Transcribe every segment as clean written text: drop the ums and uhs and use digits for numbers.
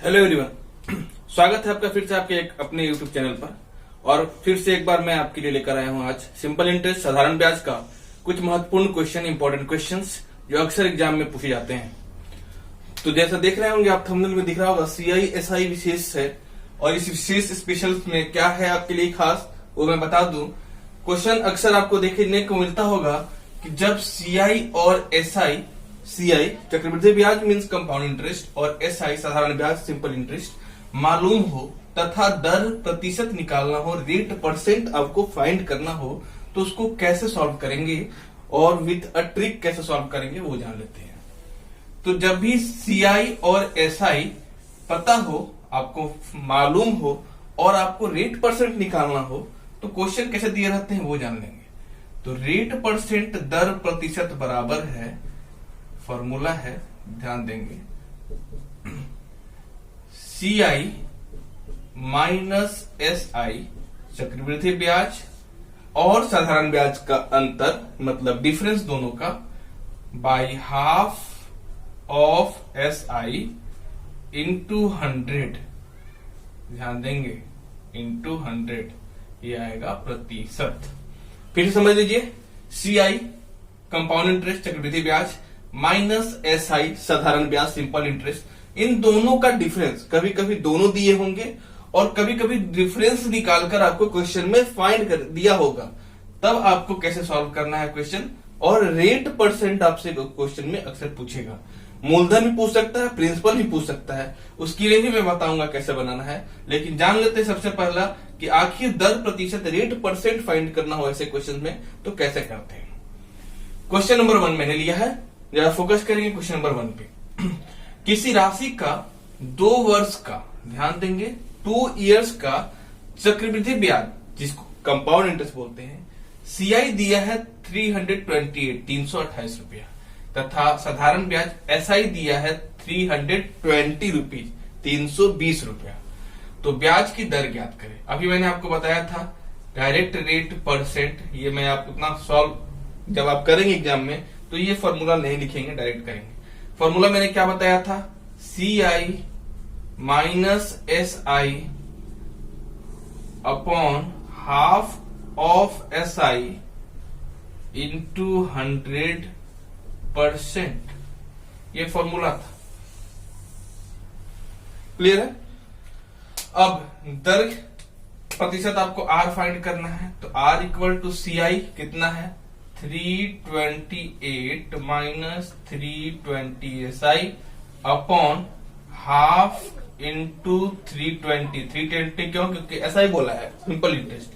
Hello everyone, स्वागत है आपका फिर से आपके एक अपने यूट्यूब चैनल पर। और फिर से एक बार मैं आपके लिए लेकर आया हूं आज सिंपल इंटरेस्ट साधारण ब्याज का कुछ महत्वपूर्ण क्वेश्चन, इंपॉर्टेंट क्वेश्चंस जो अक्सर एग्जाम में पूछे जाते हैं। तो जैसा देख रहे होंगे आप, थंबनेल में दिख रहा होगा CI/SI विशेष है। और इस विशेष स्पेशल में क्या है आपके लिए खास, वो मैं बता दूं। क्वेश्चन अक्सर आपको देखने को मिलता होगा कि जब CI और SI, CI चक्रवृद्धि ब्याज मीन्स कंपाउंड इंटरेस्ट और SI साधारण ब्याज सिंपल इंटरेस्ट मालूम हो तथा दर प्रतिशत निकालना हो, रेट परसेंट आपको फाइंड करना हो, तो उसको कैसे सॉल्व करेंगे और विथ अ ट्रिक कैसे सॉल्व करेंगे वो जान लेते हैं। तो जब भी CI और SI पता हो, आपको मालूम हो और आपको रेट परसेंट निकालना हो, तो क्वेश्चन कैसे दिए रहते हैं वो जान लेंगे। तो रेट परसेंट दर प्रतिशत बराबर है, फॉर्मूला है, ध्यान देंगे, CI माइनस SI चक्रवृद्धि ब्याज और साधारण ब्याज का अंतर, मतलब डिफरेंस दोनों का, by half of SI into 100, ध्यान देंगे, इंटू 100, ये आएगा प्रतिशत। फिर से समझ लीजिए, CI कंपाउंड इंटरेस्ट चक्रवृद्धि ब्याज माइनस SI साधारण ब्याज सिंपल इंटरेस्ट, इन दोनों का डिफरेंस, कभी कभी दोनों दिए होंगे और कभी कभी डिफरेंस निकालकर आपको क्वेश्चन में फाइंड कर दिया होगा, तब आपको कैसे सॉल्व करना है क्वेश्चन। और रेट परसेंट आपसे क्वेश्चन में अक्सर पूछेगा, मूलधन भी पूछ सकता है, प्रिंसिपल भी पूछ सकता है, उसके लिए भी मैं बताऊंगा कैसे बनाना है। लेकिन जान लेते हैं सबसे पहला कि आखिर दर प्रतिशत रेट परसेंट फाइंड करना हो ऐसे क्वेश्चन में तो कैसे करते हैं। क्वेश्चन नंबर 1 मैंने लिया है, जरा फोकस करेंगे क्वेश्चन नंबर 1 पे। किसी राशि का 2 वर्ष का, ध्यान देंगे, 2 इयर्स का चक्रवृद्धि ब्याज जिसको कंपाउंड इंटरेस्ट बोलते हैं, CI दिया है 328 रुपया तथा साधारण ब्याज SI दिया है 320 रुपीज, 320 रुपया। तो ब्याज की दर ज्ञात करें। अभी मैंने आपको बताया था डायरेक्ट रेट परसेंट, ये मैं आपको इतना सॉल्व जब आप करेंगे एग्जाम में तो ये फॉर्मूला नहीं लिखेंगे, डायरेक्ट करेंगे। फॉर्मूला मैंने क्या बताया था, CI minus SI upon half of SI into 100%, ये फॉर्मूला था। क्लियर है। अब दर प्रतिशत आपको R फाइंड करना है, तो R इक्वल टू CI कितना है, 328 minus 320 SI upon half into 320 क्यों, क्योंकि SI बोला है सिंपल इंटरेस्ट,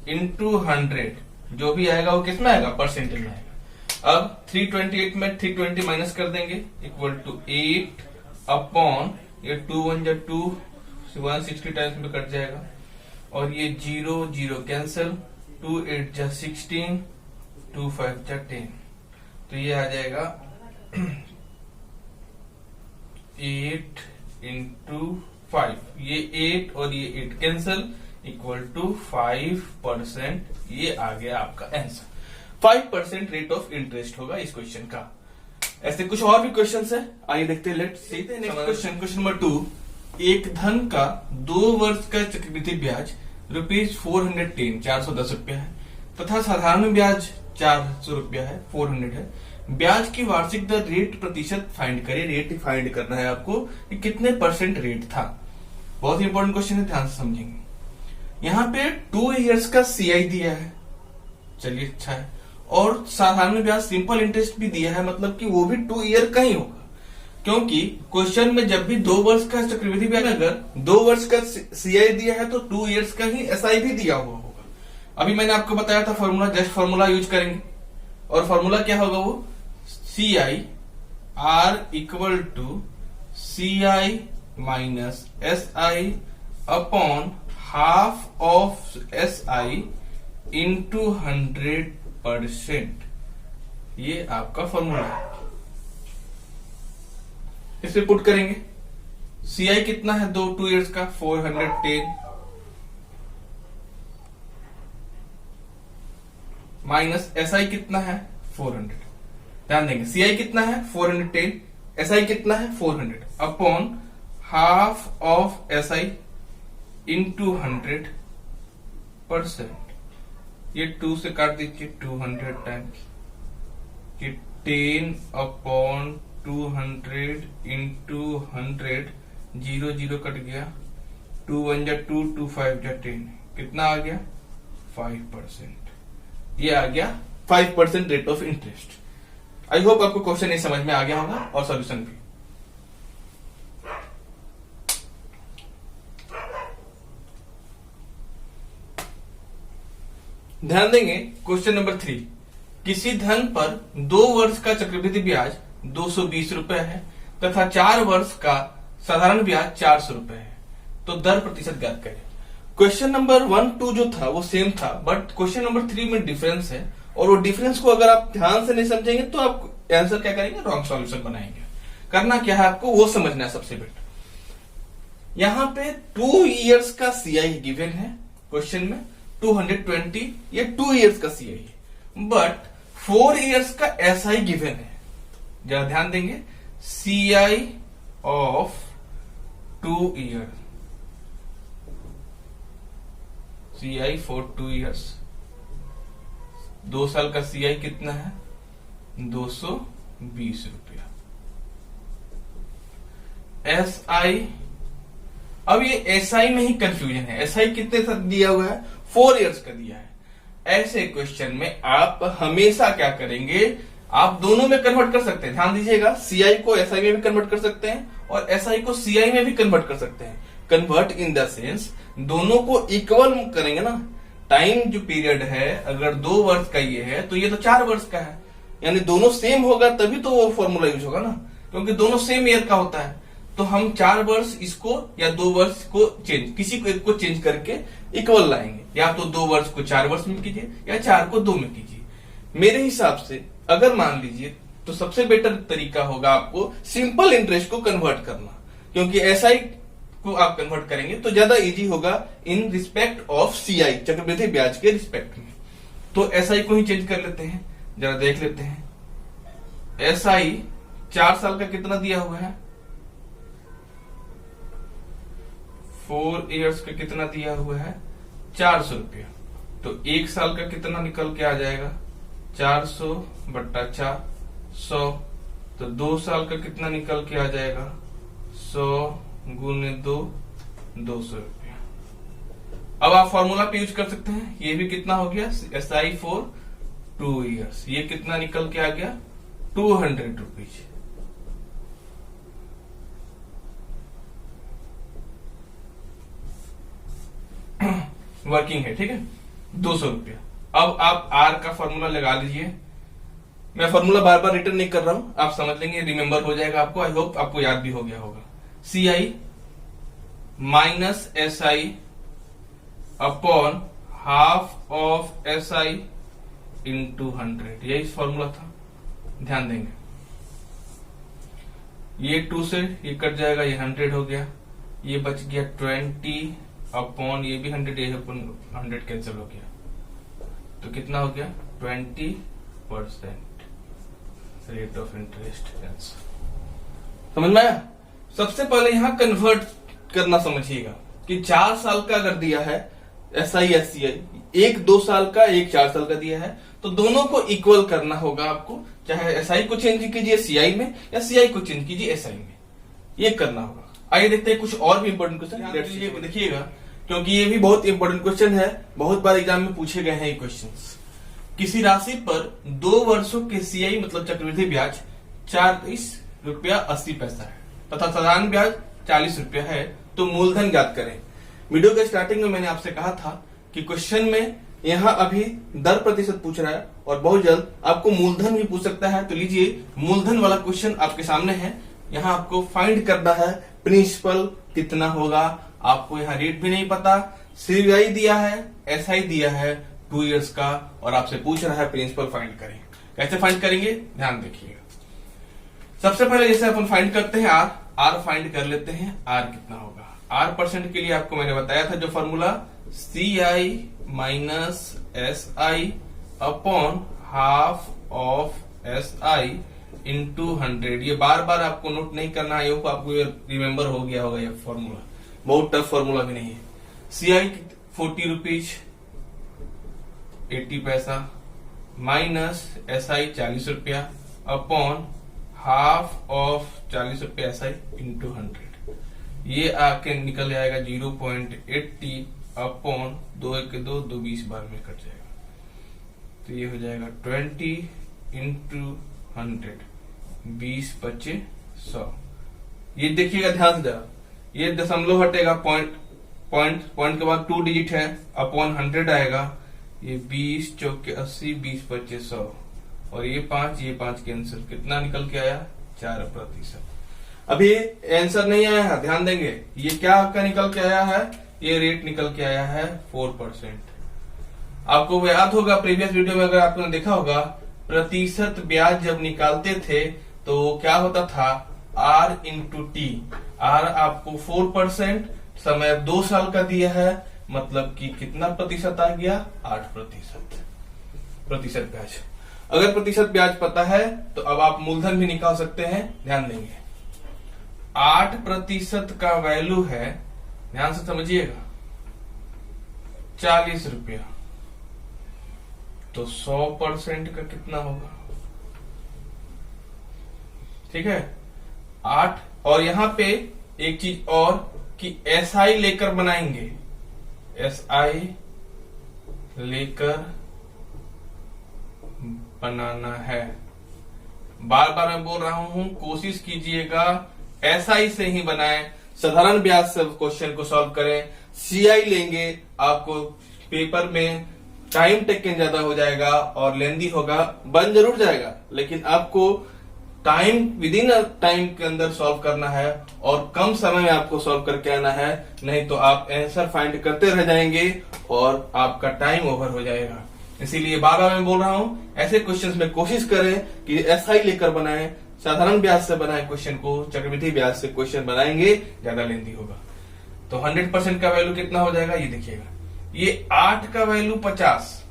इंटू 100, जो भी आएगा वो किसमें आएगा, परसेंटेज में आएगा। अब 328 में 320 माइनस कर देंगे, इक्वल टू 8 अपॉन, ये 2 1 जा 2, 160 टाइम्स में कट जाएगा, और ये 0 0 कैंसिल, 2 8 जा 16, 2 5 जा 10, तो ये आ जाएगा 8 इंटू 5, ये 8 और ये 8 कैंसिल, इक्वल टू 5%, ये आ गया आपका आंसर। 5% रेट ऑफ इंटरेस्ट होगा इस क्वेश्चन का। ऐसे कुछ और भी क्वेश्चन है, आइए देखते हैं। Let's see next question. Question number 2, एक धन का 2 वर्ष का चक्रवृद्धि ब्याज ₹410 410 रुपया है तथा साधारण ब्याज 400 रुपया है, 400 है। ब्याज की वार्षिक दर रेट प्रतिशत फाइंड करें। रेट फाइंड करना है आपको कि कितने परसेंट रेट था। बहुत ही इंपॉर्टेंट क्वेश्चन है, ध्यान से समझेंगे। यहाँ पे 2 इयर्स का CI दिया है, चलिए अच्छा है, और साधारण ब्याज सिंपल इंटरेस्ट भी दिया है, मतलब कि वो भी 2 ईयर का ही होगा, क्योंकि क्वेश्चन में जब भी 2 वर्ष का चक्रवृद्धि ब्याज, अगर 2 वर्ष का CI दिया है तो 2 इयर्स का ही SI भी दिया हुआ होगा। अभी मैंने आपको बताया था फॉर्मूला, जस्ट फॉर्मूला यूज करेंगे, और फॉर्मूला क्या होगा वो, CI R equal to CI minus SI upon half of SI into 100%, ये आपका फॉर्मूला है। इसे पुट करेंगे, CI कितना है 2 इयर्स का, 410 माइनस SI कितना है 400, ध्यान देंगे CI कितना है 410, SI कितना है 400 upon half of S I into 100%। ये 2 से काट दीजिए, 200 टाइम्स ये 10/200 इंटू 100, 0 0 कट गया, 2 1 जा 2, 2 5 जा 10, कितना आ गया 5%। ये आ गया 5% rate of interest. I hope आपको क्वेश्चन ये समझ में आ गया होगा और सॉल्यूशन भी। ध्यान देंगे क्वेश्चन नंबर 3, किसी धन पर 2 वर्ष का चक्रवृद्धि ब्याज 220 रुपए है तथा 4 वर्ष का साधारण ब्याज 400 रुपए है, तो दर प्रतिशत ज्ञात करें। क्वेश्चन नंबर 1 2 जो था वो सेम था, बट क्वेश्चन नंबर 3 में डिफरेंस है, और वो डिफरेंस को अगर आप ध्यान से नहीं समझेंगे तो आप आंसर क्या करेंगे, रॉन्ग सॉल्यूशन बनाएंगे। करना क्या है आपको वो समझना है सबसे बेटर। यहां पे 2 इयर्स का सीआई गिवन है क्वेश्चन में, 220, ये 2 इयर्स का सीआई है, बट 4 इयर्स का एसआई गिवन है। जरा ध्यान देंगे, CI of 2 year, CI for 2 years, 2 साल का सीआई कितना है 220 रुपया। एसआई, अब ये एसआई में ही कंफ्यूजन है, एसआई कितने तक दिया हुआ है 4 इयर्स का दिया है। ऐसे क्वेश्चन में आप हमेशा क्या करेंगे, आप दोनों में कन्वर्ट कर सकते हैं। ध्यान दीजिएगा, सीआई को एसआई में भी कन्वर्ट कर सकते हैं और एसआई को सीआई में भी कन्वर्ट कर सकते हैं। कन्वर्ट इन द सेंस दोनों को इक्वल करेंगे ना। टाइम जो पीरियड है अगर 2 वर्ष का ये है तो ये तो 4 वर्ष का है, यानी दोनों सेम होगा तभी तो वो फॉर्मूला यूज होगा ना, क्योंकि दोनों सेम ईयर का होता है। तो हम 4 वर्ष इसको या 2 वर्ष को चेंज, किसी को एक को चेंज करके इक्वल लाएंगे, या तो 2 वर्ष को 4 वर्ष में कीजिए या 4 को 2 में कीजिए। मेरे हिसाब से अगर मान लीजिए तो सबसे बेटर तरीका होगा आपको सिंपल इंटरेस्ट को कन्वर्ट करना, क्योंकि एसआई को आप कन्वर्ट करेंगे तो ज्यादा इजी होगा इन रिस्पेक्ट ऑफ सीआई, चक्रवृद्धि ब्याज के रिस्पेक्ट में। तो एसआई को ही चेंज कर लेते हैं, जरा देख लेते हैं। एसआई 4 साल का कितना दिया हुआ है, 4 इयर्स का कितना दिया हुआ है 400 रुपया। तो 1 साल का कितना निकल के आ जाएगा 400 बट्टा 4, 100। तो 2 साल का कितना निकल के आ जाएगा 100 गुने 2, 200 रुपया। अब आप फॉर्मूला पे यूज कर सकते हैं, ये भी कितना हो गया एसआई फॉर 2 इयर्स, ये कितना निकल के आ गया 200 रुपीज। वर्किंग है, ठीक है, 200 रुपया। अब आप आर का फॉर्मूला लगा लीजिए। मैं फॉर्मूला बार बार रिटर्न नहीं कर रहा हूं, आप समझ लेंगे, रिमेंबर हो जाएगा आपको। आई होप आपको याद भी हो गया होगा। CI minus SI upon half of SI into 100, यही फॉर्मूला था। ध्यान देंगे, ये 2 से ये कट जाएगा, ये 100 हो गया, ये बच गया 20 अपॉन ये भी 100, ये 100 कैंसिल हो गया, तो कितना हो गया 20% रेट ऑफ इंटरेस्ट। समझ में आया? सबसे पहले यहां कन्वर्ट करना समझिएगा कि 4 साल का अगर दिया है एसआई एससीआई, एक 2 साल का एक 4 साल का दिया है, तो दोनों को इक्वल करना होगा आपको। चाहे एसआई को चेंज कीजिए सीआई में या सीआई को चेंज कीजिए एसआई में, ये करना होगा। आइए देखते हैं कुछ और भी इंपॉर्टेंट क्वेश्चन, देखिएगा क्योंकि ये भी बहुत इंपॉर्टेंट क्वेश्चन है, बहुत बार एग्जाम में पूछे गए हैं ये क्वेश्चंस। किसी राशि पर 2 वर्षों के सीआई मतलब चक्रवृद्धि ब्याज 40 रुपया 80 पैसा है तथा साधारण ब्याज 40 रुपया है, तो मूलधन ज्ञात करें। वीडियो के स्टार्टिंग में मैंने आपसे कहा था कि क्वेश्चन में यहाँ अभी दर प्रतिशत पूछ रहा है और बहुत जल्द आपको मूलधन भी पूछ सकता है। तो लीजिए, मूलधन वाला क्वेश्चन आपके सामने है। यहाँ आपको फाइंड करना है प्रिंसिपल कितना होगा। आपको यहाँ रेट भी नहीं पता, सीआई दिया है, एसआई दिया है 2 इयर्स का, और आपसे पूछ रहा है प्रिंसिपल फाइंड करें। कैसे फाइंड करेंगे ध्यान देखिएगा। सबसे पहले जैसे अपन फाइंड करते हैं आर फाइंड कर लेते हैं। आर कितना होगा, आर परसेंट के लिए आपको मैंने बताया था जो formula, CI minus SI upon half of SI into 100। ये बार बार आपको नोट नहीं करना है, आपको रिमेम्बर हो गया होगा। ये फॉर्मूला बहुत टफ फॉर्मूला भी नहीं है। CI 40 रुपीज 80 पैसा माइनस SI 40 रुपया अपॉन हाफ ऑफ 40 रुपया SI इंटू 100। ये आके निकल जाएगा 0.80 अपॉन 2 1 2 2 20 बार में कट जाएगा। तो ये हो जाएगा 20 इंटू 100 20 25 100। ये देखिएगा ध्यान से जरा, ये दशमलव हटेगा, पॉइंट के बाद 2 डिजिट है, अपॉन 100 आएगा। ये 20 चौके 80 20 25 100 और ये 5 कैंसिल, कितना निकल के आया 4%। अभी आंसर नहीं आया है, ध्यान देंगे। ये क्या आपका निकल के आया है, ये रेट निकल के आया है 4%। आपको याद होगा प्रीवियस वीडियो में अगर आपने देखा होगा, प्रतिशत ब्याज जब निकालते थे तो क्या होता था, R इंटू टी। R आपको 4%, समय 2 साल का दिया है, मतलब कि कितना प्रतिशत आ गया 8% प्रतिशत ब्याज। अगर प्रतिशत ब्याज पता है तो अब आप मूलधन भी निकाल सकते हैं। ध्यान देंगे 8% का वैल्यू है, ध्यान से समझिएगा, 40 रुपया, तो 100% का कितना होगा, ठीक है 8। और यहां पे एक चीज और कि SI लेकर बनाएंगे, SI लेकर बनाना है। बार बार मैं बोल रहा हूं, कोशिश कीजिएगा SI से ही बनाएं, साधारण ब्याज से क्वेश्चन को सॉल्व करें। CI लेंगे, आपको पेपर में टाइम टेकन ज्यादा हो जाएगा और लेंदी होगा, बन जरूर जाएगा, लेकिन आपको टाइम विद इन टाइम के अंदर सॉल्व करना है और कम समय में आपको सॉल्व करके आना है, नहीं तो आप आंसर फाइंड करते रह जाएंगे और आपका टाइम ओवर हो जाएगा। इसीलिए बार बार मैं बोल रहा हूं, ऐसे क्वेश्चंस में कोशिश करें कि SI लेकर बनाएं, साधारण ब्याज से बनाएं क्वेश्चन को, चक्रवृद्धि ब्याज से क्वेश्चन बनाएंगे ज्यादा लेंदी होगा। तो 100% का वैल्यू कितना हो जाएगा, ये देखिएगा, ये 8 का वैल्यू 50,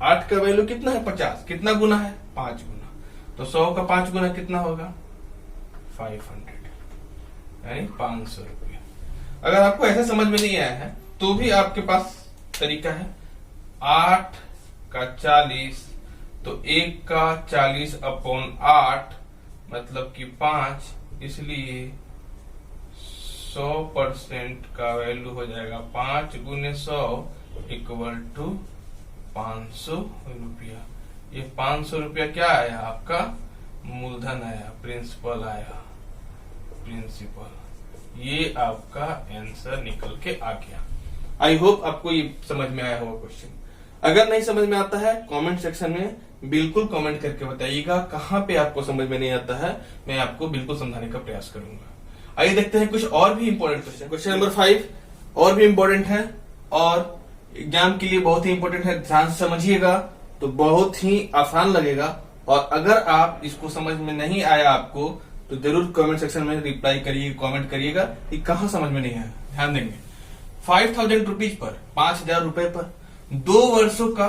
8 का वैल्यू कितना है 50, कितना गुना है 5 गुना, तो 100 का 5 गुना कितना होगा 500, यानी 500 रुपया। अगर आपको ऐसे समझ में नहीं आया है तो भी आपके पास तरीका है, 8 का 40, तो 1 का 40 अपॉन 8 मतलब कि 5, इसलिए 100% का वैल्यू हो जाएगा 5 गुने 100 इक्वल टू 500 रुपया। ये 500 रुपया क्या आया, आपका मूलधन आया, प्रिंसिपल आया, प्रिंसिपल। ये आपका आंसर निकल के आ गया। आई होप आपको ये समझ में आया होगा क्वेश्चन। अगर नहीं समझ में आता है कमेंट सेक्शन में बिल्कुल कमेंट करके बताइएगा, कहाँ पे आपको समझ में नहीं आता है, मैं आपको बिल्कुल समझाने का प्रयास करूंगा। आइए देखते हैं कुछ और भी इंपॉर्टेंट क्वेश्चन। क्वेश्चन नंबर 5 और भी इंपॉर्टेंट है और एग्जाम के लिए बहुत ही इंपॉर्टेंट है, ध्यान से समझिएगा तो बहुत ही आसान लगेगा। और अगर आप इसको समझ में नहीं आया आपको तो जरूर कमेंट सेक्शन में रिप्लाई करिए, कमेंट करिएगा कि कहाँ समझ में नहीं आया। ध्यान देंगे 5000 रुपीज पर, 5000 रुपए पर 2 वर्षों का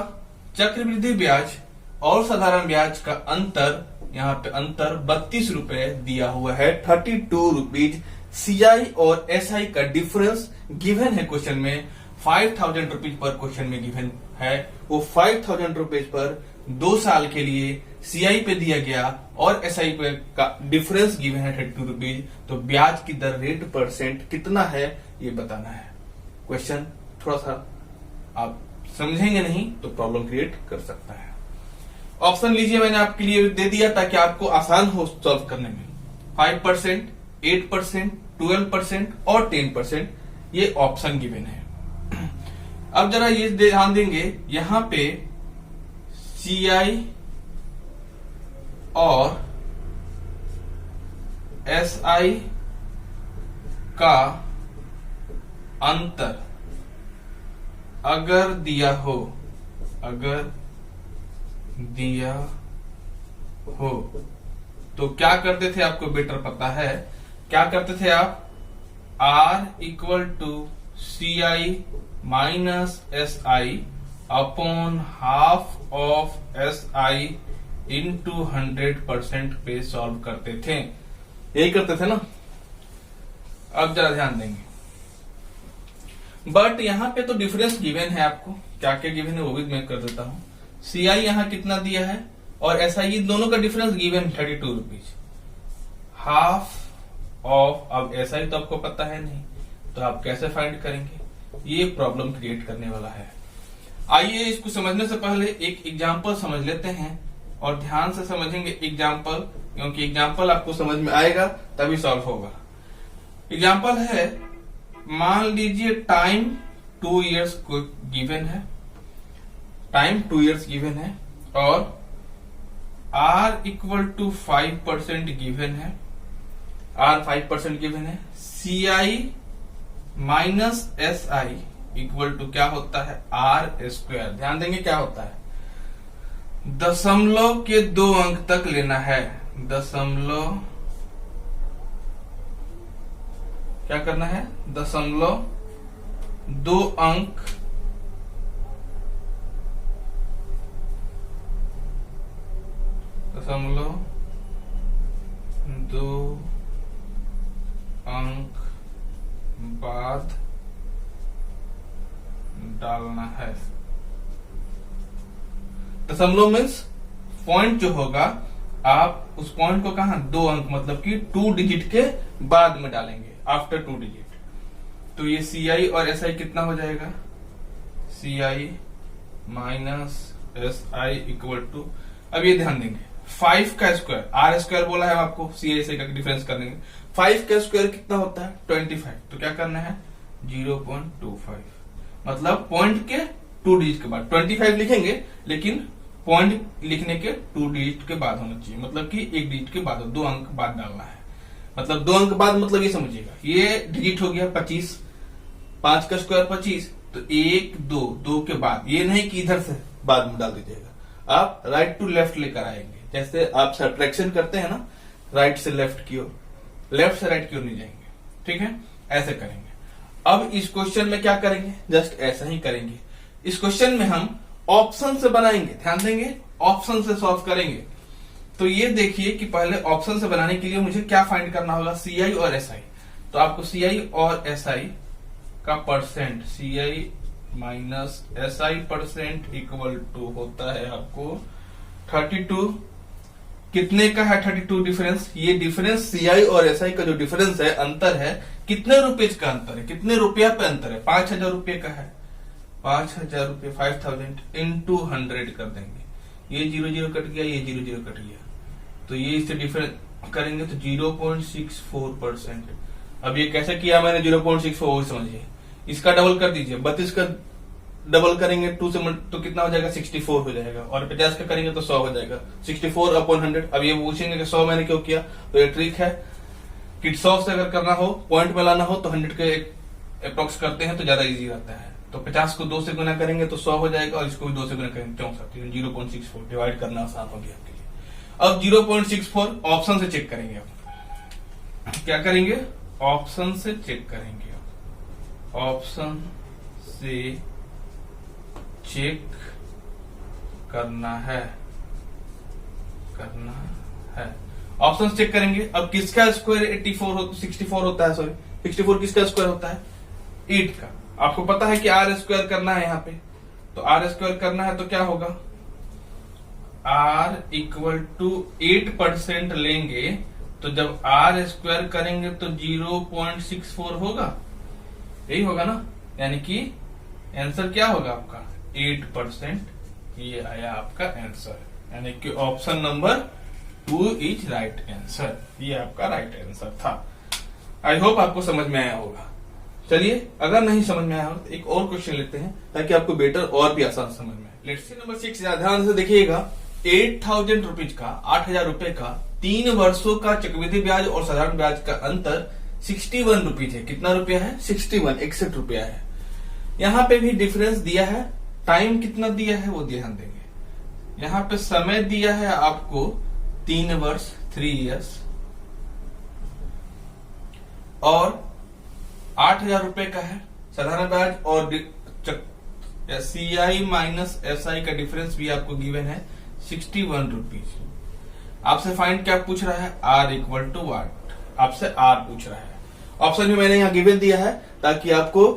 चक्रवृद्धि ब्याज और साधारण ब्याज का अंतर, यहाँ पे अंतर 32 रुपए दिया हुआ है, 32 रुपीज। CI और SI का डिफरेंस गिवन है क्वेश्चन में, 5000 रुपीज पर क्वेश्चन में गिवन है, वो 5000 रुपीज पर 2 साल के लिए CI पे दिया गया और SI पे का डिफरेंस गिवन है 32 रुपीज। तो ब्याज की दर रेट परसेंट कितना है ये बताना है। क्वेश्चन थोड़ा सा आप समझेंगे नहीं तो प्रॉब्लम क्रिएट कर सकता है। ऑप्शन लीजिए, मैंने आपके लिए दे दिया ताकि आपको आसान हो सॉल्व करने में। 5%, 8%, 12% और 10% ये ऑप्शन गिवन है। अब जरा ये ध्यान देंगे, यहां पे CI और SI का अंतर अगर दिया हो, तो क्या करते थे, आपको बेटर पता है क्या करते थे आप, R equal to CI minus SI upon half of SI into 100% पे सॉल्व करते थे, यही करते थे ना। अब जरा ध्यान देंगे, बट यहाँ पे तो डिफरेंस गिवन है आपको, क्या क्या गिवन है वो भी मैं कर देता हूँ। CI यहाँ कितना दिया है और SI दोनों का difference given 32 rupees, half of. अब SI तो आपको पता है नहीं, तो आप कैसे फाइंड करेंगे, ये प्रॉब्लम क्रिएट करने वाला है। आइए इसको समझने से पहले एक एग्जाम्पल समझ लेते हैं और ध्यान से समझेंगे एग्जाम्पल, क्योंकि एग्जाम्पल आपको समझ में आएगा तभी सॉल्व होगा। एग्जाम्पल है, मान लीजिए टाइम 2 इयर्स को गिवन है, टाइम 2 इयर्स गिवन है और R इक्वल टू 5% गिवन है, R 5% गिवन है। CI minus SI equal to क्या होता है, R स्क्वायर। ध्यान देंगे क्या होता है, दशमलव के 2 अंक तक लेना है, दशमलव क्या करना है, दशमलव 2 अंक दशमलव 2 अंक बाद डालना है। दशमलव मीन्स पॉइंट जो होगा, आप उस पॉइंट को कहा 2 अंक मतलब कि 2 डिजिट के बाद में डालेंगे, आफ्टर 2 डिजिट। तो ये CI और SI कितना हो जाएगा, CI minus SI equal to, अब ये ध्यान देंगे 5 का स्क्वायर, R स्क्वायर बोला है आपको, CI SI का डिफरेंस कर देंगे। 5 का स्क्वायर कितना होता है 25, तो क्या करना है 0.25, मतलब पॉइंट के 2 डिजिट के बाद 25 लिखेंगे, लेकिन पॉइंट लिखने के 2 डिजिट के बाद होना चाहिए, मतलब कि 1 डिजिट के बाद, 2 अंक बाद डालना है। मतलब 2 अंक बाद मतलब ये समझिएगा, ये डिजिट हो गया 25, 5 का स्क्वायर 25, तो 1 2 के बाद, ये नहीं कि इधर से बाद में डाल दीजिएगा, आप राइट टू लेफ्ट लेकर आएंगे। जैसे आप सब्ट्रैक्शन करते हैं ना, राइट से लेफ्ट की ओर, लेफ्ट से राइट की ओर नहीं जाएंगे, ठीक है, ऐसे करेंगे। अब इस क्वेश्चन में क्या करेंगे, जस्ट ऐसा ही करेंगे। इस क्वेश्चन में हम ऑप्शन से बनाएंगे, ध्यान देंगे, ऑप्शन से सॉल्व करेंगे। तो ये देखिए कि पहले ऑप्शन से बनाने के लिए मुझे क्या फाइंड करना होगा, CI और SI। तो आपको CI और SI का percent, CI minus SI percent equal to होता है आपको 32। कितने का है 32 डिफरेंस, ये डिफरेंस CI और SI का जो डिफरेंस है, अंतर है, कितने रुपए का अंतर है, कितने रुपया पे अंतर है, 5000 रुपये का है। 5000 रुपये 5000 इंटू 100 कर देंगे, ये 0 कट गया, ये 0 कट गया, तो ये इससे डिफरेंस करेंगे तो 0.64%। अब ये कैसे किया मैंने 0.64, वो समझिए। इसका डबल कर दीजिए, 32 का डबल करेंगे 2 से तो कितना हो जाएगा 64 हो जाएगा, और 50 का करेंगे तो 100 हो जाएगा, 64 अपॉन 100। अब ये पूछेंगे कि 100 मैंने क्यों किया, तो ये ट्रिक है कि 100 से अगर करना हो, पॉइंट में लाना हो तो 100 के अप्रोक्स करते हैं तो ज्यादा इजी रहता है। तो 50 को 2 से गुना करेंगे तो 100 हो जाएगा, और इसको भी 2 से गुना करेंगे 64, 0.64 डिवाइड करना आसान हो गया आपके लिए। अब 0.64 ऑप्शन से चेक करेंगे, आप क्या करेंगे, ऑप्शन से चेक करेंगे, ऑप्शन से चेक करना है, ऑप्शन चेक करेंगे। अब किसका स्क्वायर 64 होता है, सॉरी 64 किसका स्क्वायर होता है, 8 का। आपको पता है कि R स्क्वायर करना है यहाँ पे, तो R स्क्वायर करना है तो क्या होगा, R इक्वल टू 8% लेंगे, तो जब R स्क्वायर करेंगे तो 0.64 होगा, यही होगा ना, यानी कि आंसर क्या होगा आपका 8%। ये आया आपका आंसर, यानी कि option number 2 is right answer, ये आपका राइट आंसर था। आई होप आपको समझ में आया होगा। चलिए, अगर नहीं समझ में आया हो तो एक और क्वेश्चन लेते हैं, ताकि आपको बेटर और भी आसान समझ में आए। लेट्स सी नंबर 6, ध्यान से देखिएगा। 8000 रुपीज का, 8000 रुपए का 3 वर्षों का चक्रवृद्धि ब्याज और साधारण ब्याज का अंतर 61 रुपीज है। कितना रुपया है, 61 रुपया है। यहाँ पे भी डिफरेंस दिया है, टाइम कितना दिया है वो ध्यान देंगे। यहाँ पे समय दिया है आपको 3 वर्ष 3 इयर्स, और 8000 रुपए का है साधारण ब्याज, और CI माइनस SI का डिफरेंस भी आपको गिवन है 61 रुपीज। आपसे फाइंड क्या पूछ रहा है, आर इक्वल टू वाट, आपसे आर पूछ रहा है। ऑप्शन में मैंने यहाँ गिवन दिया है ताकि आपको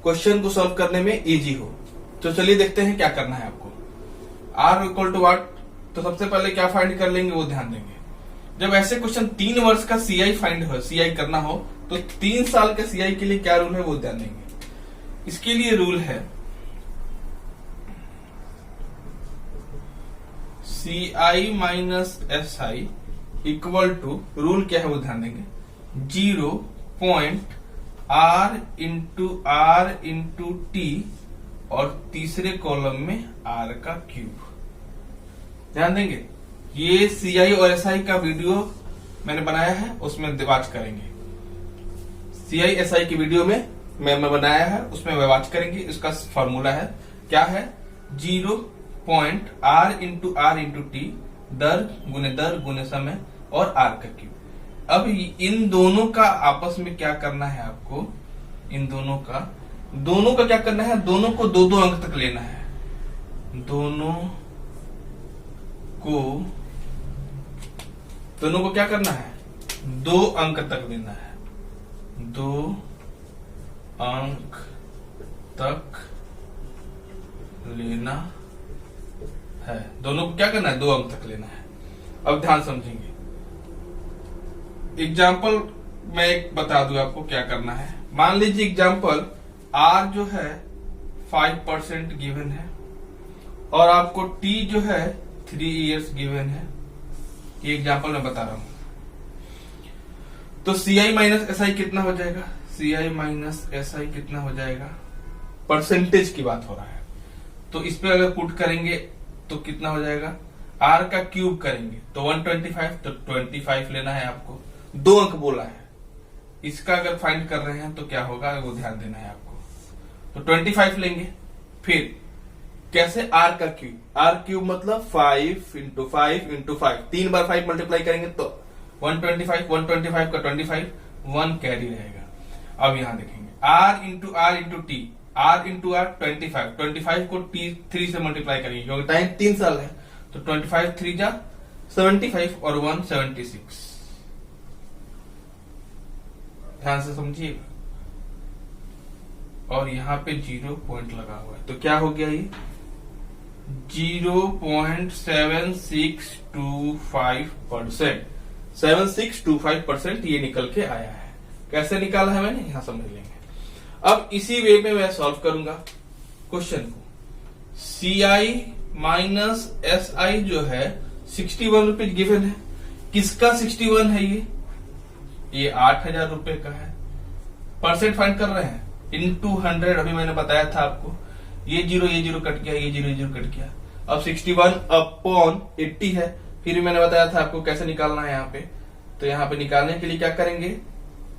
क्वेश्चन को सॉल्व करने में इजी हो। तो चलिए देखते हैं क्या करना है आपको। आर इक्वल टू वाट, तो सबसे पहले क्या फाइंड कर लेंगे वो ध्यान देंगे। जब ऐसे क्वेश्चन 3 वर्ष का सीआई फाइंड हो, सीआई करना हो, तो 3 साल के सीआई के लिए क्या रूल है वो ध्यान देंगे। इसके लिए रूल है CI minus SI equal to, rule क्या है वो ध्यान देंगे, 0.r टी और तीसरे कॉलम में r का क्यूब। ध्यान देंगे, ये सीआई और एसआई का वीडियो मैंने बनाया है, उसमें वॉच करेंगे। सीआई एसआई की वीडियो में मैं बनाया है, उसमें वॉच करेंगे। इसका फॉर्मूला है, क्या है, 0.r टी, दर गुने समय और r का क्यूब। अब इन दोनों का आपस में क्या करना है आपको, इन दोनों का क्या करना है, दोनों को 2-2 अंक तक लेना है। दोनों को क्या करना है, 2 अंक तक लेना है, 2 अंक तक लेना है। दोनों को क्या करना है, 2 अंक तक लेना है। अब ध्यान समझेंगे, एग्जाम्पल मैं एक बता दूं आपको क्या करना है। मान लीजिए एग्जाम्पल आर जो है 5% गिवन है और आपको टी जो है 3 इयर्स गिवन है। ये एग्जाम्पल मैं बता रहा हूं। तो सीआई माइनस एसआई कितना हो जाएगा, सीआई माइनस एसआई कितना हो जाएगा, परसेंटेज की बात हो रहा है। तो इस पे अगर पुट करेंगे तो कितना हो जाएगा, आर का क्यूब करेंगे तो 125, तो 25 लेना है आपको। 2 अंक बोला है, इसका अगर फाइंड कर रहे हैं तो क्या होगा वो ध्यान देना है आपको। तो 25 लेंगे, फिर कैसे, आर का क्यूब, आर क्यूब मतलब 5 इंटू 5 इंटू 5, 3 बार 5 मल्टीप्लाई करेंगे तो 125, 125 का 25, 1 कैरी रहेगा। अब यहां देखेंगे R into T, R into R 25, 25 को टी 3 से मल्टीप्लाई करेंगे क्योंकि टाइम 3 साल है। तो 25 3 जा 75 और 1 76। ध्यान से समझिएगा। और यहां पे 0 पॉइंट लगा हुआ है, तो क्या हो गया ये 0.7625%, 7625% ये निकल के आया है। कैसे निकाला है मैंने, यहां समझ लेंगे। अब इसी वे में मैं सॉल्व करूंगा क्वेश्चन को। सीआई माइनस एसआई जो है 61 रुपीज गिवन है। किसका 61 है, ये 8000 रुपए का है। परसेंट फाइंड कर रहे हैं, इनटू 100 अभी मैंने बताया था आपको। ये 0 कट गया, ये 0 कट गया। अब 61 अपॉन 80 है। फिर भी मैंने बताया था आपको कैसे निकालना है यहाँ पे। तो यहाँ पे निकालने के लिए क्या करेंगे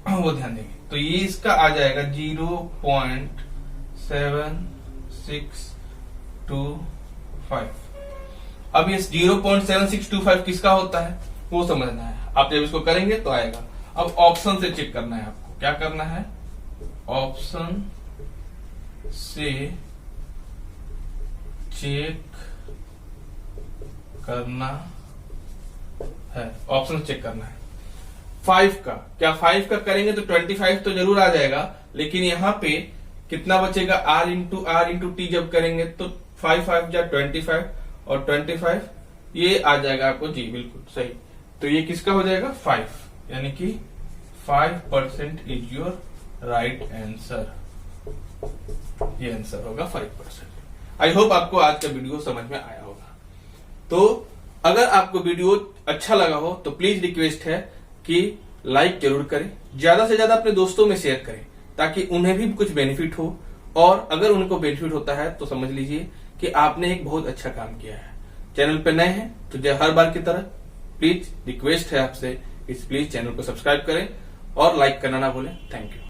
वो ध्यान देंगे। तो ये इसका आ जाएगा 0.7625। अब ये 0.7625 किसका होता है वो समझना है। आप जब इसको करेंगे तो आएगा। अब ऑप्शन से चेक करना है आपको। क्या करना है, ऑप्शन से चेक करना है, ऑप्शन चेक करना है। 5 का, क्या 5 का करेंगे तो 25 तो जरूर आ जाएगा, लेकिन यहाँ पे कितना बचेगा, r इंटू टी जब करेंगे तो 5 5 जा 25 और 25 ये आ जाएगा आपको जी, बिल्कुल सही। तो ये किसका हो जाएगा 5, यानी कि 5% इज योर राइट आंसर। ये आंसर होगा 5%। आई होप आपको आज का वीडियो समझ में आया होगा। तो अगर आपको वीडियो अच्छा लगा हो तो प्लीज रिक्वेस्ट है कि लाइक जरूर करें, ज्यादा से ज्यादा अपने दोस्तों में शेयर करें ताकि उन्हें भी कुछ बेनिफिट हो। और अगर उनको बेनिफिट होता है तो समझ लीजिए कि आपने एक बहुत अच्छा काम किया है। चैनल पे नए हैं तो हर बार की तरह प्लीज रिक्वेस्ट है आपसे, प्लीज चैनल को सब्सक्राइब करें और लाइक करना ना भूलें। Thank you.